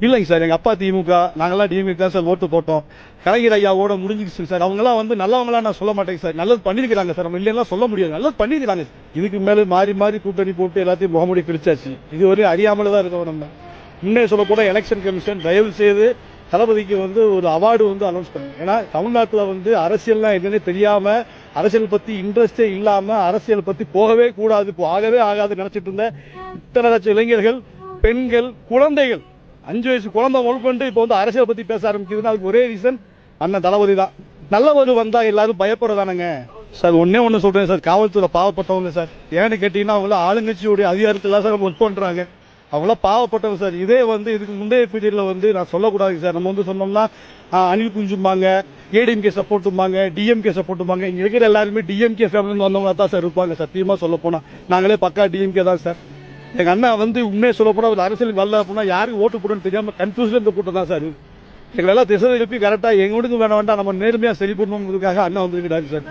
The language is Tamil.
இல்லைங்க சார், எங்கள் அப்பா திமுக, நாங்கள்லாம் டிஎம்கே தான் சார் ஓட்டு போட்டோம். கலைஞர் ஐயாவோட முடிஞ்சிச்சு சார். அவங்களாம் வந்து நல்லவங்களாம் நான் சொல்ல மாட்டேங்க சார், நல்லது பண்ணியிருக்கிறாங்க சார், நம்ம இல்லைன்னா சொல்ல முடியாது, நல்லது பண்ணியிருக்கிறாங்க. இதுக்கு மேலே மாறி மாறி கூட்டணி போட்டு எல்லாத்தையும் முகமுடி பிடிச்சாச்சு. இது ஒரு அறியாமல் தான் இருக்கோம் நம்ம. முன்னே சொல்ல கூட எலெக்ஷன் கமிஷன் தயவு செய்து தளபதிக்கு வந்து ஒரு அவார்டு வந்து அனௌன்ஸ் பண்ணுங்க. ஏன்னா தமிழ்நாட்டில் வந்து அரசியல்லாம் என்னன்னு தெரியாமல், அரசியல் பற்றி இன்ட்ரெஸ்டே இல்லாமல், அரசியல் பற்றி போகவே கூடாது, ஆகவே ஆகாது நினச்சிட்டு இருந்த இத்தனை லட்சம் இளைஞர்கள், பெண்கள், குழந்தைகள், 5 வயசு குழந்தை முதற்கொண்டு இப்போ வந்து அரசியல் பற்றி பேச ஆரம்பிக்குதுன்னா அதுக்கு ஒரே ரீசன் அண்ணன் தளபதி தான். நல்லவர் வந்தால் எல்லாரும் பயப்படுறதானுங்க சார். ஒன்னே ஒன்று சொல்கிறேன் சார், காவல்துறை பாவப்பட்டவங்க சார். ஏன்னு கேட்டிங்கன்னா அவங்கள ஆளுங்கட்சியுடைய அதிகாரத்தில் தான் சார் ஒர்க் பண்ணுறாங்க. அவங்களாம் பாவப்பட்டவங்க சார். இதே வந்து இதுக்கு முந்தைய பீரியடில் வந்து நான் சொல்லக்கூடாது சார். நம்ம வந்து சொன்னோம்னா அனில் குஞ்சும்பாங்க, ஏடிஎம்கே சப்போர்ட்டும்பாங்க, டிஎம்கே சப்போர்ட்டும்பாங்க. இங்கே இருக்கிற எல்லாருமே டிஎம்கே ஃபேமிலின்னு வந்தவங்க தான் சார் இருப்பாங்க. சத்தியமாக சொல்ல போனால் நாங்களே பக்கா டிஎம்கே தான் சார். எங்கள் அண்ணா வந்து உண்மையை சொல்ல போனால் ஒரு அரசியல் வரல அப்படின்னா யாருக்கு ஓட்டு போடணும்னு தெரியாமல் கன்ஃபியூஸில் இருந்த கூட்டம் தான் சார். எங்களெல்லாம் திசை எழுப்பி கரெக்டாக எங்களுக்கு வேண்டாம், நம்ம நேர்மையாக சரி பண்ணணுங்கிறதுக்காக அண்ணா வந்துருக்கிறாரு சார்.